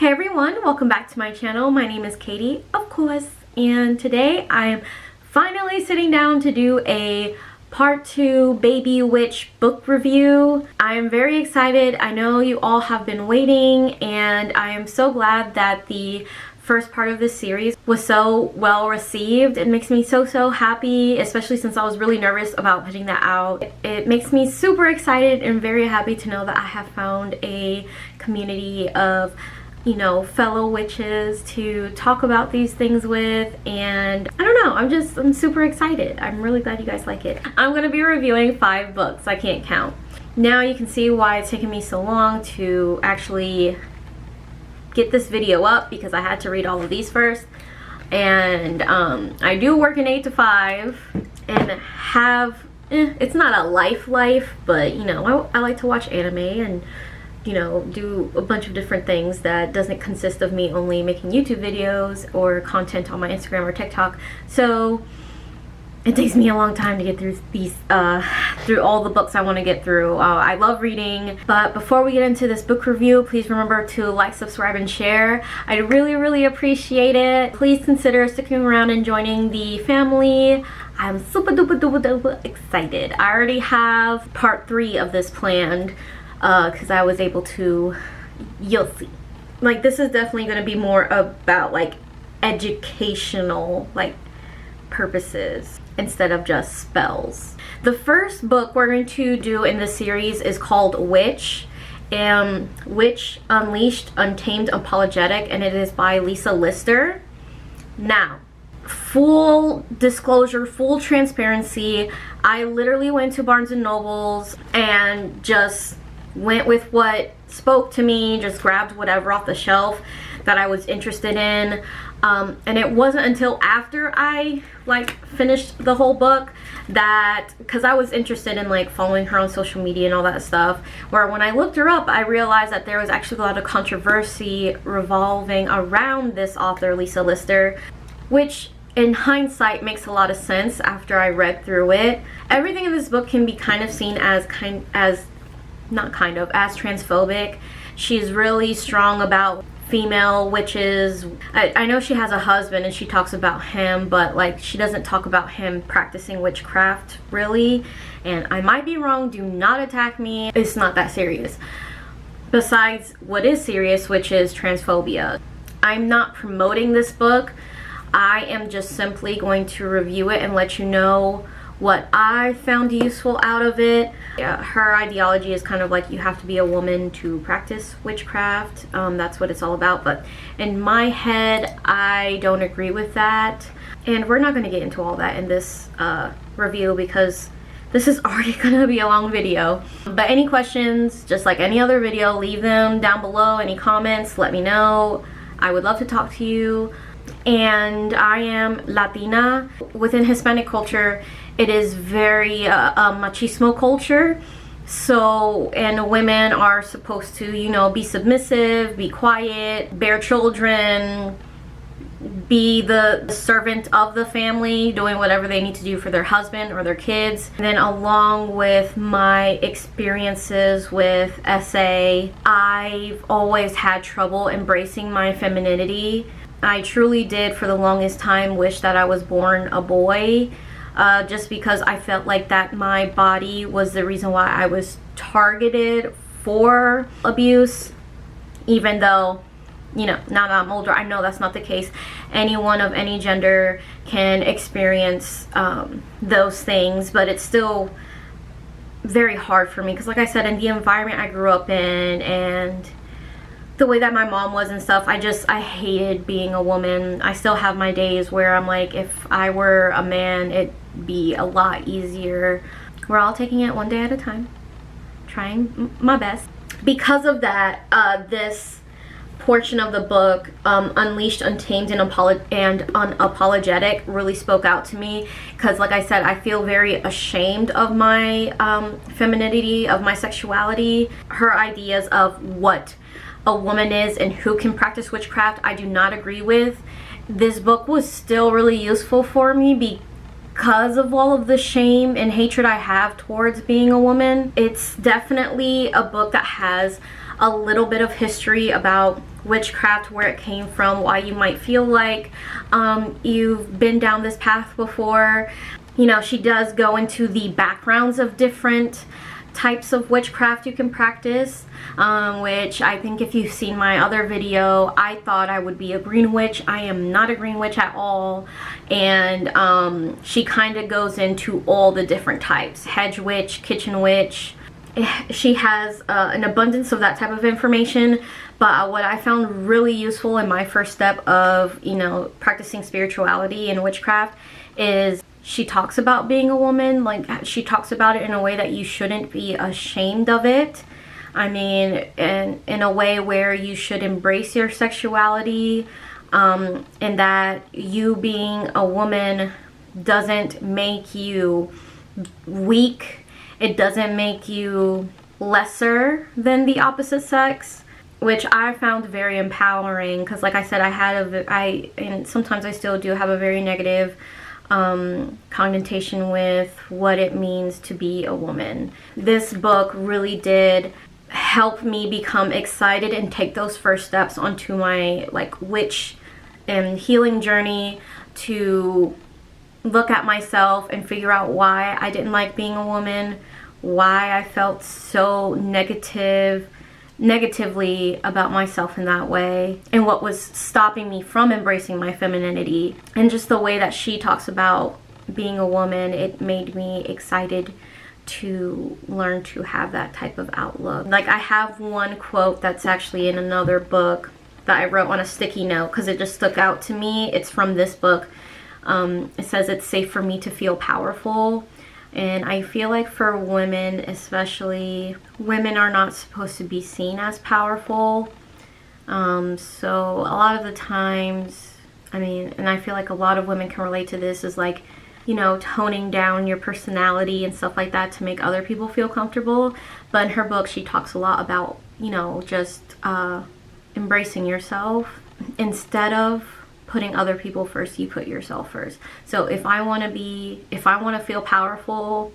Hi everyone, welcome back to my channel. My name is Katie, of course, and today I'm finally sitting down to do a part 2 Baby Witch book review. I am very excited. I know you all have been waiting, and I am so glad that the first part of this series was so well received. It makes me so happy, especially since I was really nervous about putting that out. It makes me super excited and very happy to know that I have found a community of, you know, fellow witches to talk about these things with, and I don't know, I'm super excited. I'm really glad you guys like it. I'm gonna be reviewing 5 books. I can't count. Now you can see why it's taken me so long to actually get this video up, because I had to read all of these first. And I do work an 8 to 5 and have it's not a life, but you know, I like to watch anime and, you know, do a bunch of different things that doesn't consist of me only making YouTube videos or content on my Instagram or TikTok. So it takes me a long time to get through these through all the books I want to get through. I love reading, but before we get into this book review, please remember to like, subscribe, and share. I'd really appreciate it. Please consider sticking around and joining the family. I'm super duper excited. I already have part 3 of this planned, because I was able to, you'll see. Like, this is definitely going to be more about like educational like purposes instead of just spells. The first book we're going to do in this series is called Witch, Witch Unleashed, Untamed, Apologetic, and it is by Lisa Lister. Now, full disclosure, full transparency, I literally went to Barnes and Nobles and just went with what spoke to me, just grabbed whatever off the shelf that I was interested in. And it wasn't until after I like finished the whole book that, because I was interested in like following her on social media and all that stuff, where when I looked her up, I realized that there was actually a lot of controversy revolving around this author, Lisa Lister, which in hindsight makes a lot of sense after I read through it. Everything in this book can be kind of seen as as transphobic. She's really strong about female witches. I know she has a husband and she talks about him, but like she doesn't talk about him practicing witchcraft really, and I might be wrong, do not attack me. It's not that serious. Besides what is serious, which is transphobia. I'm not promoting this book. I am just simply going to review it and let you know what I found useful out of it. Yeah, her ideology is kind of like you have to be a woman to practice witchcraft. That's what it's all about, but in my head I don't agree with that, and we're not going to get into all that in this review because this is already going to be a long video. But any questions, just like any other video, leave them down below. Any comments, let me know. I would love to talk to you. And I am Latina. Within Hispanic culture, it is very machismo culture. So, and women are supposed to, you know, be submissive, be quiet, bear children, be the servant of the family, doing whatever they need to do for their husband or their kids. And then along with my experiences with SA, I've always had trouble embracing my femininity. I truly did for the longest time wish that I was born a boy, just because I felt like that my body was the reason why I was targeted for abuse, even though, you know, now that I'm older, I know that's not the case. Anyone of any gender can experience those things, but it's still very hard for me because, like I said, in the environment I grew up in and the way that my mom was and stuff, I hated being a woman. I still have my days where I'm like, if I were a man, it'd be a lot easier. We're all taking it one day at a time, trying my best. Because of that, this portion of the book, Unleashed, Untamed, and Unapologetic, really spoke out to me because, like I said, I feel very ashamed of my femininity, of my sexuality. Her ideas of what a woman is and who can practice witchcraft, I do not agree with. This book was still really useful for me because of all of the shame and hatred I have towards being a woman. It's definitely a book that has a little bit of history about witchcraft, where it came from, why you might feel like you've been down this path before. You know, she does go into the backgrounds of different types of witchcraft you can practice, which I think if you've seen my other video, I thought I would be a green witch. I am not a green witch at all. And she kind of goes into all the different types: hedge witch, kitchen witch. She has an abundance of that type of information. But what I found really useful in my first step of, you know, practicing spirituality and witchcraft is she talks about being a woman. Like, she talks about it in a way that you shouldn't be ashamed of it. I mean, in a way where you should embrace your sexuality, and that you being a woman doesn't make you weak. It doesn't make you lesser than the opposite sex, which I found very empowering, because like I said, and sometimes I still do have a very negative connotation with what it means to be a woman. This book really did help me become excited and take those first steps onto my like witch and healing journey, to look at myself and figure out why I didn't like being a woman, why I felt so negatively about myself in that way, and what was stopping me from embracing my femininity. And just the way that she talks about being a woman, it made me excited to learn to have that type of outlook. Like, I have one quote that's actually in another book that I wrote on a sticky note because it just stuck out to me. It's from this book. It says, "It's safe for me to feel powerful." And I feel like for women especially, women are not supposed to be seen as powerful. So a lot of the times, I mean, and I feel like a lot of women can relate to this, is like, you know, toning down your personality and stuff like that to make other people feel comfortable. But in her book, she talks a lot about, you know, just embracing yourself. Instead of putting other people first, you put yourself first. So if I want to feel powerful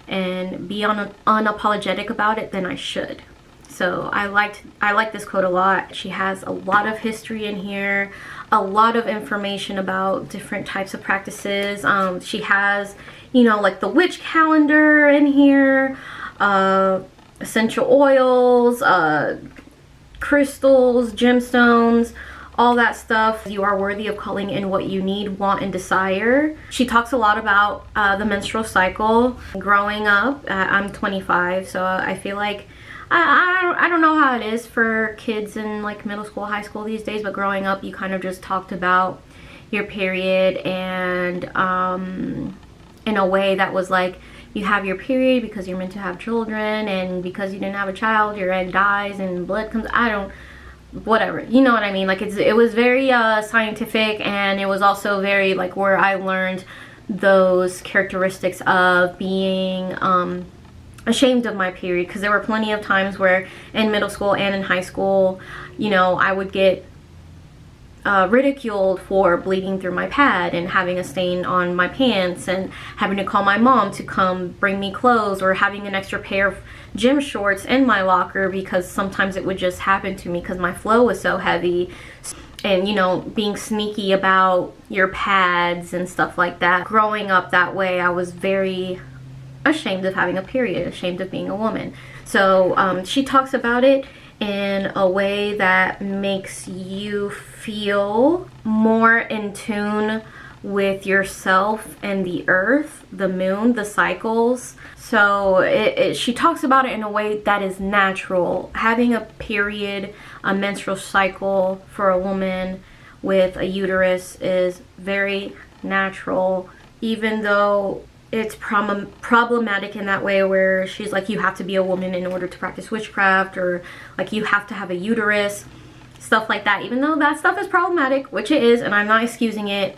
and be unapologetic about it, then I should. So I like this quote a lot. She has a lot of history in here, a lot of information about different types of practices. She has, you know, like the witch calendar in here, essential oils, crystals, gemstones, all that stuff. You are worthy of calling in what you need, want, and desire. She talks a lot about the menstrual cycle. Growing up, I'm 25, so I feel like I don't know how it is for kids in like middle school, high school these days, but growing up, you kind of just talked about your period, and in a way that was like, you have your period because you're meant to have children, and because you didn't have a child, your egg dies and blood comes. Whatever, you know what I mean? Like, it was very scientific, and it was also very like where I learned those characteristics of being ashamed of my period, because there were plenty of times where in middle school and in high school, you know, I would get ridiculed for bleeding through my pad and having a stain on my pants, and having to call my mom to come bring me clothes, or having an extra pair of gym shorts in my locker, because sometimes it would just happen to me because my flow was so heavy. And, you know, being sneaky about your pads and stuff like that. Growing up that way, I was very ashamed of having a period, ashamed of being a woman. So she talks about it in a way that makes you feel more in tune with yourself and the earth, the moon, the cycles. So she talks about it in a way that is natural. Having a period, a menstrual cycle for a woman with a uterus is very natural, even though it's problematic in that way where she's like, you have to be a woman in order to practice witchcraft, or like you have to have a uterus, stuff like that. Even though that stuff is problematic, which it is, and I'm not excusing it.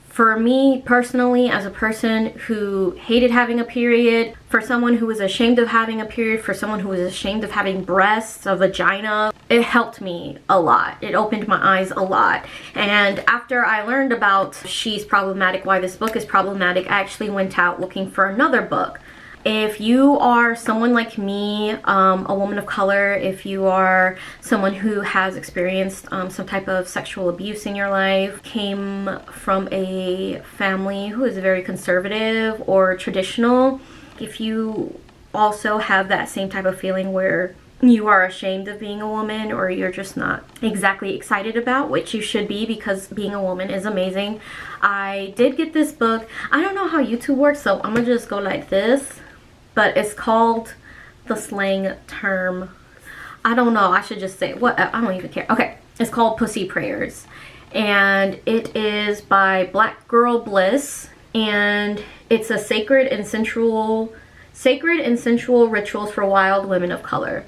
For me personally, as a person who hated having a period, for someone who was ashamed of having a period, for someone who was ashamed of having breasts, a vagina, it helped me a lot. It opened my eyes a lot. And after I learned about she's problematic, why this book is problematic, I actually went out looking for another book. If you are someone like me, a woman of color, if you are someone who has experienced some type of sexual abuse in your life, came from a family who is very conservative or traditional, if you also have that same type of feeling where you are ashamed of being a woman, or you're just not exactly excited about, which you should be, because being a woman is amazing. I did get this book. I don't know how YouTube works, so I'm gonna just go like this, but it's called the slang term. I don't know, I should just say what, I don't even care. Okay, it's called Pussy Prayers, and it is by Black Girl Bliss, and it's a sacred and sensual rituals for wild women of color.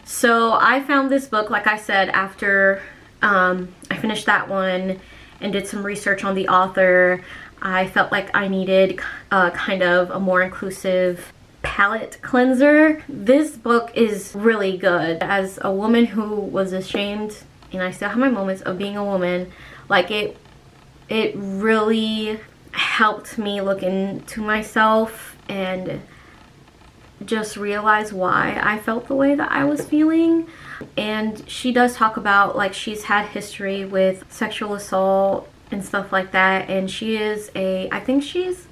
So I found this book, like I said, after I finished that one and did some research on the author. I felt like I needed kind of a more inclusive palette cleanser. This book is really good. As a woman who was ashamed, and I still have my moments of being a woman, like it really helped me look into myself and just realize why I felt the way that I was feeling. And she does talk about, like, she's had history with sexual assault and stuff like that, and she is I think she's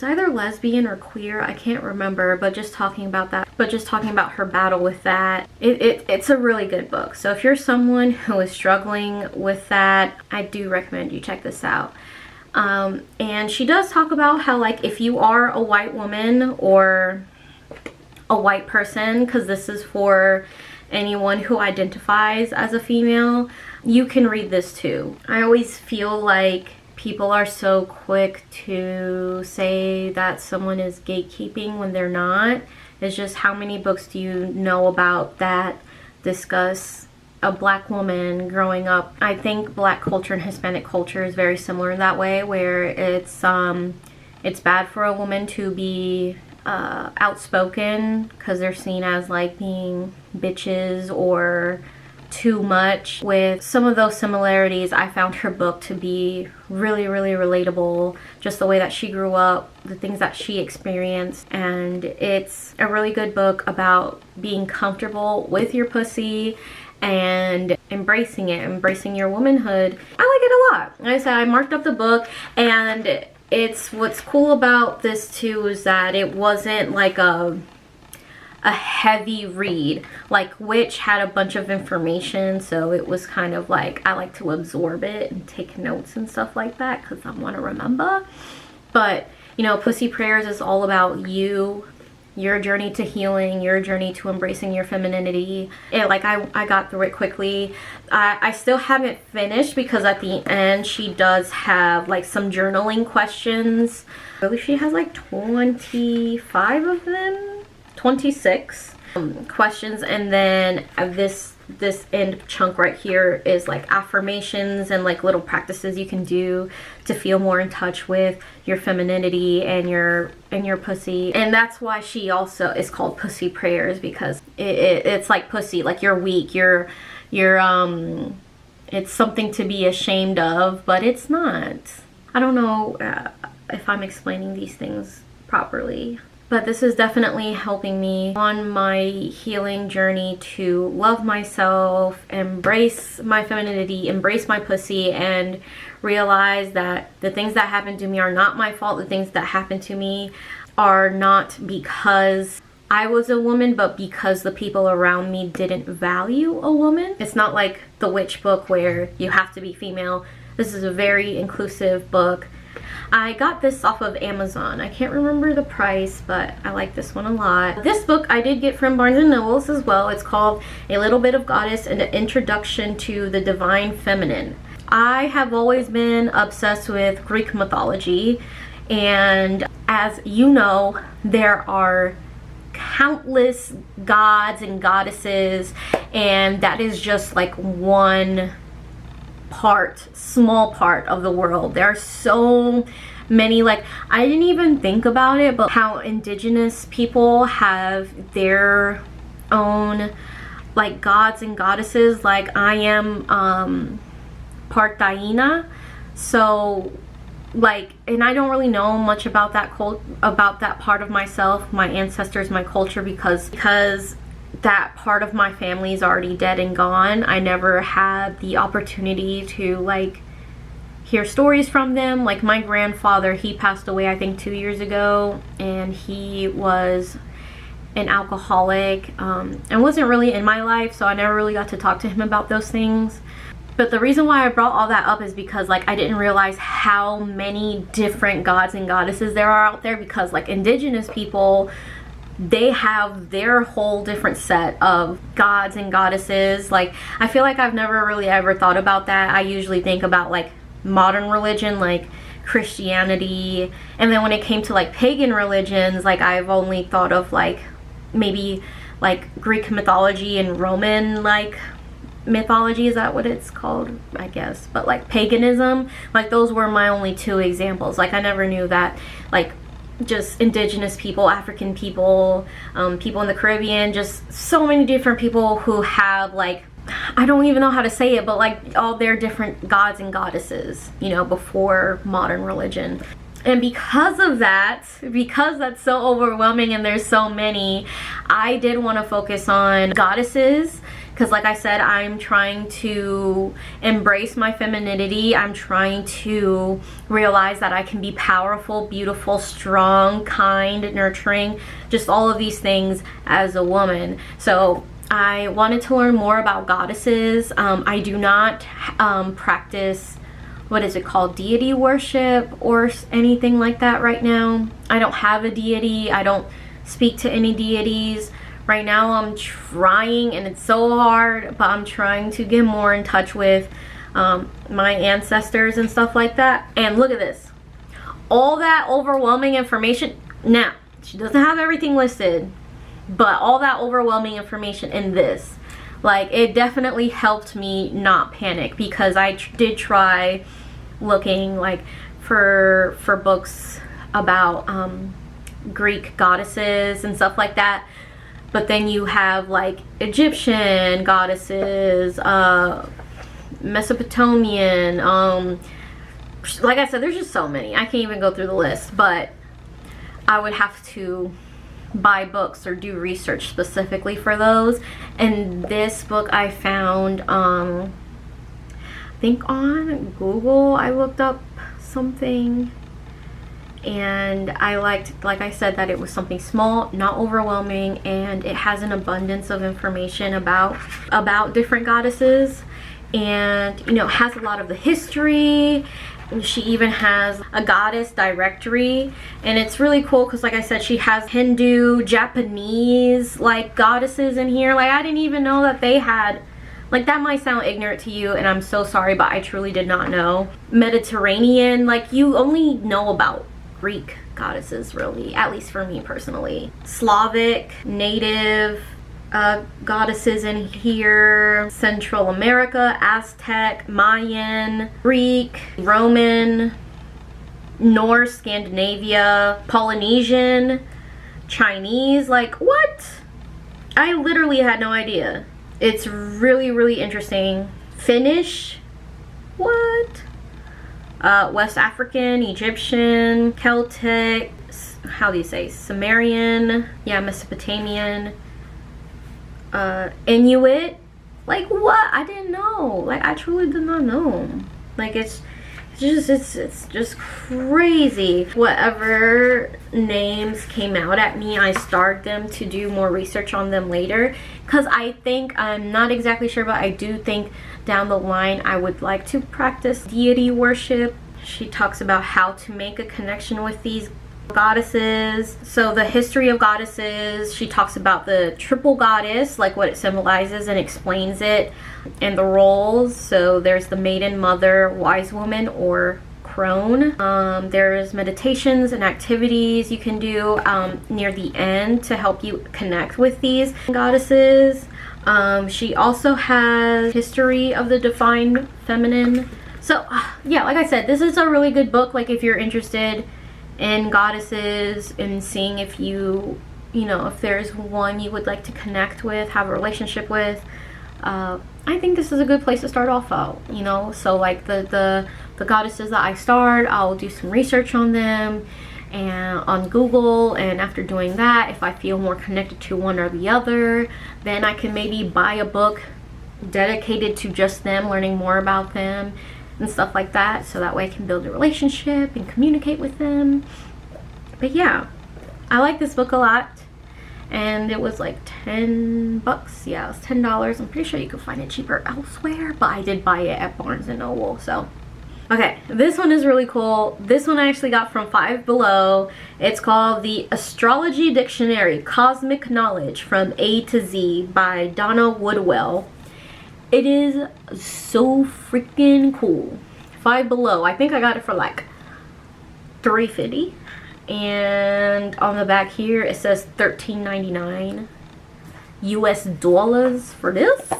either lesbian or queer, I can't remember, but just talking about that, her battle with that. It's a really good book. So if you're someone who is struggling with that, I do recommend you check this out. And she does talk about how, like, if you are a white woman or a white person, because this is for anyone who identifies as a female, you can read this too. I always feel like people are so quick to say that someone is gatekeeping when they're not. It's just, how many books do you know about that discuss a black woman growing up? I think black culture and Hispanic culture is very similar in that way, where it's bad for a woman to be outspoken because they're seen as like being bitches or too much. With some of those similarities, I found her book to be really, really relatable, just the way that she grew up, the things that she experienced. And it's a really good book about being comfortable with your pussy and embracing it, embracing your womanhood. I like it a lot. Like I said, I marked up the book, and what's cool about this too is that it wasn't like a heavy read. Like Witch had a bunch of information, so it was kind of like, I like to absorb it and take notes and stuff like that because I want to remember. But you know, Pussy Prayers is all about your journey to healing, your journey to embracing your femininity. And like I got through it quickly. I still haven't finished because at the end she does have like some journaling questions. I believe she has like 25 of them, 26 questions, and then this end chunk right here is like affirmations and like little practices you can do to feel more in touch with your femininity and your pussy. And that's why she also is called Pussy Prayers, because it's like pussy, like you're weak, you're it's something to be ashamed of, but it's not. I don't know if I'm explaining these things properly. But this is definitely helping me on my healing journey to love myself, embrace my femininity, embrace my pussy, and realize that the things that happen to me are not my fault. The things that happen to me are not because I was a woman, but because the people around me didn't value a woman. It's not like the Witch book where you have to be female. This is a very inclusive book. I got this off of Amazon. I can't remember the price, but I like this one a lot. This book I did get from Barnes & Nobles as well. It's called A Little Bit of Goddess and an Introduction to the Divine Feminine. I have always been obsessed with Greek mythology, and as you know, there are countless gods and goddesses, and that is just like one small part of the world. There are so many, like, I didn't even think about it, but how indigenous people have their own like gods and goddesses. Like I am part Taína, so like, and I don't really know much about that about that part of myself, my ancestors, my culture, because that part of my family is already dead and gone. I never had the opportunity to like hear stories from them. Like my grandfather, he passed away I think 2 years ago, and he was an alcoholic and wasn't really in my life, so I never really got to talk to him about those things. But the reason why I brought all that up is because like I didn't realize how many different gods and goddesses there are out there, because like indigenous people, they have their whole different set of gods and goddesses. Like I feel like I've never really ever thought about that. I usually think about like modern religion, like Christianity, and then when it came to like pagan religions, like I've only thought of like maybe like Greek mythology and Roman like mythology, is that what it's called, I guess, but like paganism, like those were my only two examples. Like I never knew that like just indigenous people, African people, people in the Caribbean, just so many different people who have like, I don't even know how to say it, but like all their different gods and goddesses, you know, before modern religion. And because of that, because that's so overwhelming and there's so many, I did want to focus on goddesses, because like I said, I'm trying to embrace my femininity. I'm trying to realize that I can be powerful, beautiful, strong, kind, nurturing, just all of these things as a woman. So I wanted to learn more about goddesses. I do not practice, what is it called, deity worship or anything like that right now. I don't have a deity. I don't speak to any deities. Right now I'm trying, and it's so hard, but I'm trying to get more in touch with my ancestors and stuff like that. And look at this. All that overwhelming information. Now, she doesn't have everything listed, but all that overwhelming information in this, like, it definitely helped me not panic, because I did try looking like for books about Greek goddesses and stuff like that. But then you have like Egyptian goddesses, Mesopotamian, like I said, there's just so many. I can't even go through the list, but I would have to buy books or do research specifically for those. And this book I found, I think on Google. I looked up something, and I liked, like I said, that it was something small, not overwhelming, and it has an abundance of information about different goddesses, and you know, has a lot of the history. She even has a goddess directory, and it's really cool because, like I said, she has Hindu, Japanese like goddesses in here. Like I didn't even know that they had, like, that might sound ignorant to you, and I'm so sorry, but I truly did not know. Mediterranean, like you only know about Greek goddesses, really, at least for me personally. Slavic, native goddesses in here. Central America, Aztec, Mayan, Greek, Roman, Norse, Scandinavia, Polynesian, Chinese. Like, what? I literally had no idea. It's really, really interesting. Finnish, what? West African, Egyptian, Celtic, how do you say, Sumerian, yeah, Mesopotamian, Inuit. Like, what? I didn't know. Like, I truly did not know. Like, it's just crazy. Whatever names came out at me, I started them to do more research on them later, because I think, I'm not exactly sure, but I do think down the line I would like to practice deity worship. She talks about how to make a connection with these goddesses. So the history of goddesses, she talks about the triple goddess, like what it symbolizes, and explains it, and the roles. So there's the maiden, mother, wise woman, or crone. There's meditations and activities you can do near the end to help you connect with these goddesses. She also has history of the divine feminine. So yeah, like I said, this is a really good book, like if you're interested in goddesses and seeing if you know, if there's one you would like to connect with, have a relationship with. I think this is a good place to start off out, you know. So like the goddesses that I start, I'll do some research on them and on Google, and after doing that, if I feel more connected to one or the other, then I can maybe buy a book dedicated to just them, learning more about them and stuff like that, so that way I can build a relationship and communicate with them. But yeah, I like this book a lot, and it was like 10 bucks. Yeah, it was $10. I'm pretty sure you could find it cheaper elsewhere, but I did buy it at Barnes & Noble. So okay, this one is really cool. This one I actually got from Five Below. It's called The Astrology Dictionary, Cosmic Knowledge from A to Z by Donna Woodwell. It is so freaking cool. Five Below. I think I got it for like $3.50. And on the back here it says $13.99 US dollars for this.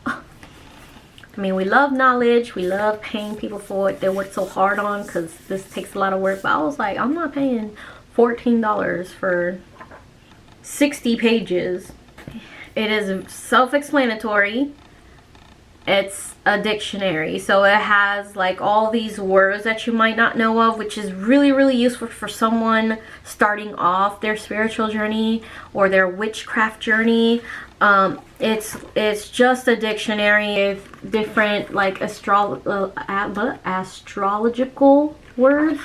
I mean, we love knowledge. We love paying people for it. They work so hard on, because this takes a lot of work. But I was like, I'm not paying $14 for 60 pages. It is self-explanatory. It's a dictionary, so it has like all these words that you might not know of, which is really, really useful for someone starting off their spiritual journey or their witchcraft journey. It's just a dictionary with different like astrological words.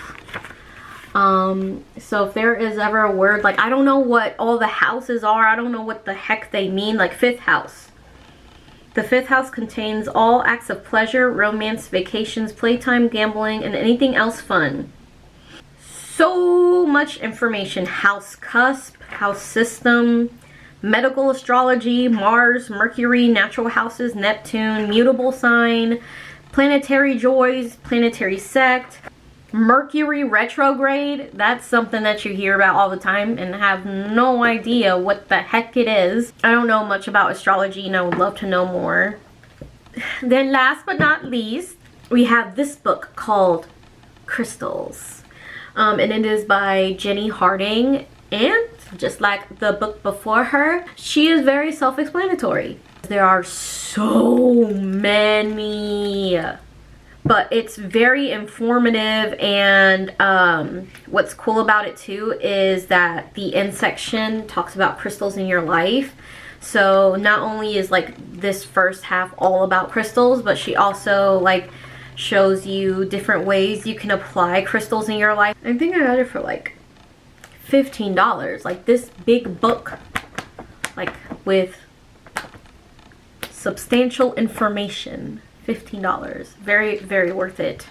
So if there is ever a word, like I don't know what all the houses are, I don't know what the heck they mean, like fifth house. The fifth house contains all acts of pleasure, romance, vacations, playtime, gambling, and anything else fun. So much information. House cusp, house system, medical astrology, Mars, Mercury, natural houses, Neptune, mutable sign, planetary joys, planetary sect, Mercury retrograde. That's something that you hear about all the time and have no idea what the heck it is. I don't know much about astrology and I would love to know more. Then last but not least, we have this book called Crystals. And it is by Jennie Harding, and just like the book before her, she is very self-explanatory. There are so many, but it's very informative. And what's cool about it too is that the end section talks about crystals in your life. So not only is like this first half all about crystals, but she also like shows you different ways you can apply crystals in your life. I think I got it for like $15. Like this big book, like with substantial information. $15. Very, very worth it.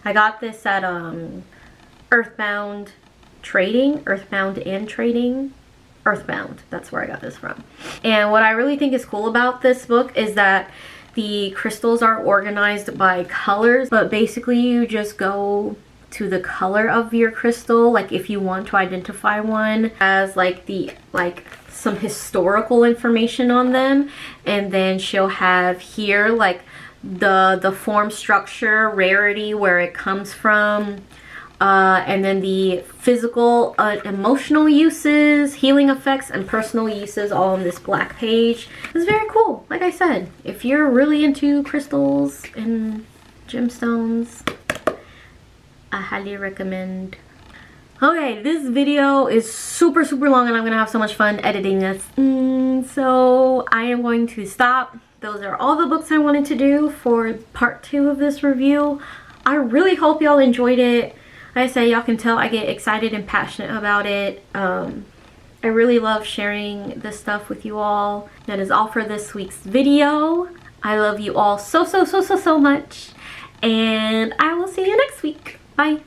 I got this at Earthbound and Trading. Earthbound, that's where I got this from. And what I really think is cool about this book is that the crystals are organized by colors, but basically you just go to the color of your crystal. Like if you want to identify one as like some historical information on them, and then she'll have here like the form, structure, rarity, where it comes from, and then the physical, emotional uses, healing effects, and personal uses, all on this black page. It's very cool. Like I said, if you're really into crystals and gemstones, I highly recommend. Okay, this video is super, super long, and I'm gonna have so much fun editing this. So I am going to stop. Those are all the books I wanted to do for part 2 of this review. I really hope y'all enjoyed it. Like I say, y'all can tell I get excited and passionate about it. I really love sharing this stuff with you all. That is all for this week's video. I love you all so, so, so, so, so much. And I will see you next week. Bye.